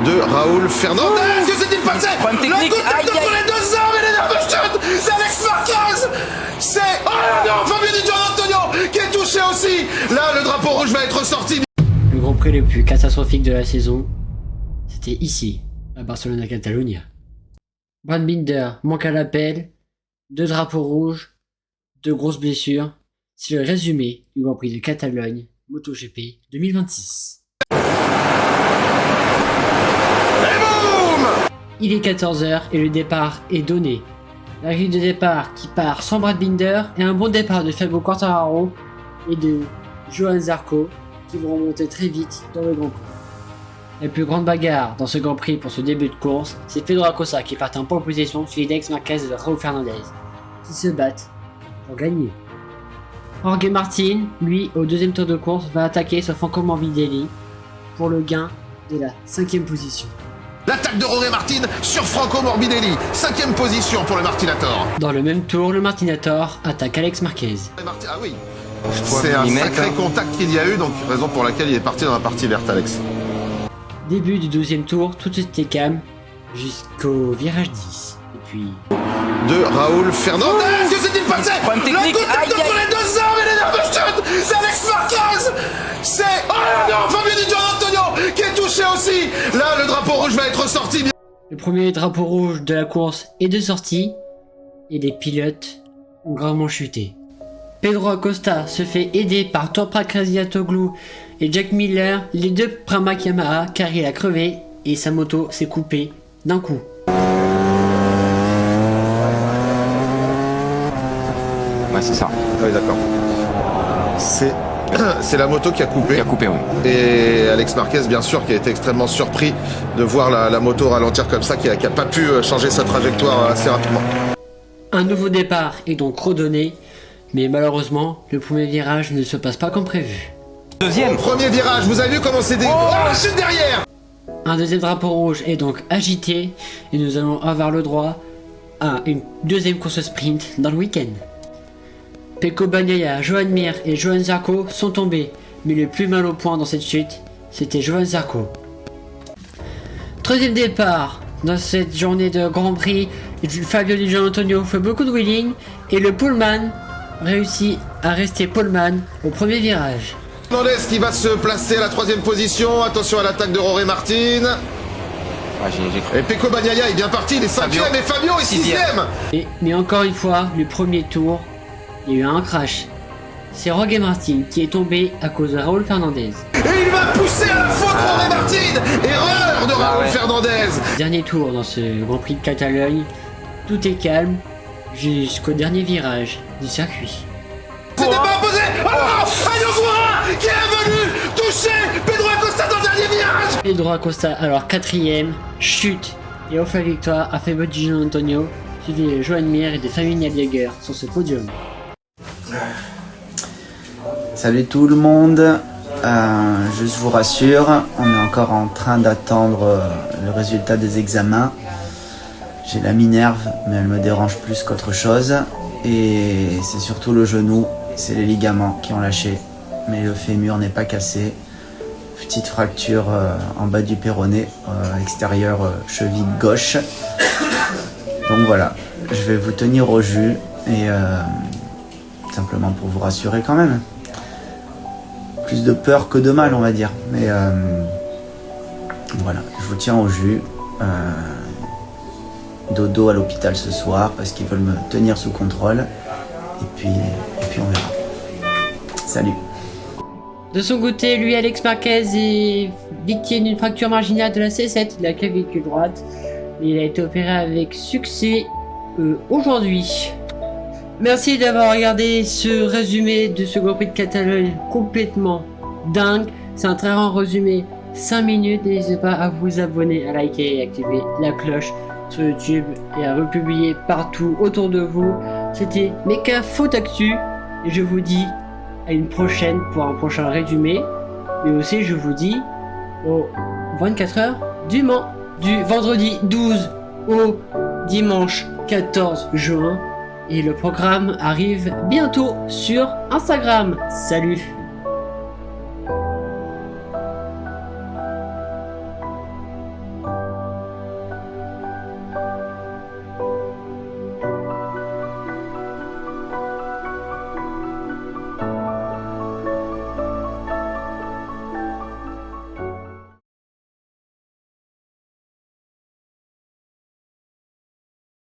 de Raoul Fernandez. Que s'est-il passé? Le contact entre les deux hommes et les nerfs chute d'Alex Marquez. C'est... Oh non, Fabio Di Gianantonio qui est touché aussi. Là, le drapeau rouge va être sorti. Le Grand Prix le plus catastrophique de la saison, c'était ici, à Barcelone-Catalunya. Brad Binder manque à l'appel, 2 drapeaux rouges, 2 grosses blessures. C'est le résumé du Grand Prix de Catalogne MotoGP 2026. Il est 14h et le départ est donné. La grille de départ qui part sans Brad Binder et un bon départ de Fabio Quartararo et de Johann Zarco qui vont remonter très vite dans le Grand Prix. La plus grande bagarre dans ce Grand Prix pour ce début de course, c'est Pedro Acosta qui part en pole position suivi d'Alex Marquez et de Raúl Fernandez qui se battent pour gagner. Jorge Martin, lui, au deuxième tour de course, va attaquer sur Franco Morbidelli pour le gain de la 5e position. L'attaque de Jorge Martin sur Franco Morbidelli. 5e position pour le Martinator. Dans le même tour, le Martinator attaque Alex Marquez. Ah oui. C'est un sacré contact qu'il y a eu, donc raison pour laquelle il est parti dans la partie verte, Alex. Début du 12e tour, tout était calme jusqu'au virage 10. Et puis... de Raoul Fernandez. Que s'est-il passé? Le contact entre les deux hommes et les nerfs chute d'Alex Marquez. C'est... Oh non, Fabio Di Gianantonio qui est touché aussi. Là, le drapeau rouge va être sorti. Le premier drapeau rouge de la course est de sortie et les pilotes ont gravement chuté. Pedro Acosta se fait aider par Toprak Razgatoglu et Jack Miller, les deux Pramac Yamaha, car il a crevé et sa moto s'est coupée d'un coup. Ouais, c'est ça. Oui, d'accord. C'est la moto qui a coupé. Qui a coupé, oui. Et Alex Marquez, bien sûr, qui a été extrêmement surpris de voir la moto ralentir comme ça, qui a pas pu changer sa trajectoire assez rapidement. Un nouveau départ est donc redonné, mais malheureusement, le premier virage ne se passe pas comme prévu. Deuxième. Premier virage, vous avez vu comment c'est la chute derrière. Un deuxième drapeau rouge est donc agité et nous allons avoir le droit à une deuxième course sprint dans le week-end. Pecco Bagnaia, Joan Mir et Johann Zarco sont tombés, mais le plus mal au point dans cette chute, c'était Johann Zarco. Troisième départ dans cette journée de Grand Prix, Fabio Di Gianantonio fait beaucoup de wheeling et le poleman réussit à rester poleman au premier virage. Fernandez qui va se placer à la 3e position, attention à l'attaque de Jorge Martin. Ouais, et Pecco Bagnaia est bien parti, il est 5e et Fabio est 6e. Mais encore une fois, le premier tour, il y a eu un crash. C'est Jorge Martin qui est tombé à cause de Raúl Fernandez. Et il va pousser à la faute Jorge Martin. Erreur de Raúl Fernandez. Dernier tour dans ce Grand Prix de Catalogne, tout est calme jusqu'au dernier virage du circuit. C'était pas imposé. Alors, Ayogura qui est venu toucher Pedro Acosta dans le dernier virage. Pedro Acosta, alors 4ème, chute et offre la victoire à Fabio Di Gianantonio, suivi de Joan Mir et de Fabian Jaeger sur ce podium. Salut tout le monde, juste vous rassure, on est encore en train d'attendre le résultat des examens. J'ai la minerve, mais elle me dérange plus qu'autre chose. Et c'est surtout le genou, c'est les ligaments qui ont lâché. Mais le fémur n'est pas cassé. Petite fracture en bas du péroné, extérieur cheville gauche. Donc voilà, je vais vous tenir au jus et simplement pour vous rassurer quand même. Plus de peur que de mal on va dire. Mais voilà, je vous tiens au jus. Dodo à l'hôpital ce soir parce qu'ils veulent me tenir sous contrôle. Et puis on verra. Salut. De son côté, lui, Alex Marquez est victime d'une fracture marginale de la C7 de la clavicule droite. Il a été opéré avec succès aujourd'hui. Merci d'avoir regardé ce résumé de ce Grand Prix de Catalogne complètement dingue. C'est un très rare résumé, 5 minutes. N'hésitez pas à vous abonner, à liker et activer la cloche sur YouTube et à republier partout autour de vous. C'était Mecha Faute Actu et je vous dis à une prochaine pour un prochain résumé. Mais aussi je vous dis aux 24h du Mans, du vendredi 12 au dimanche 14 juin. Et le programme arrive bientôt sur Instagram. Salut!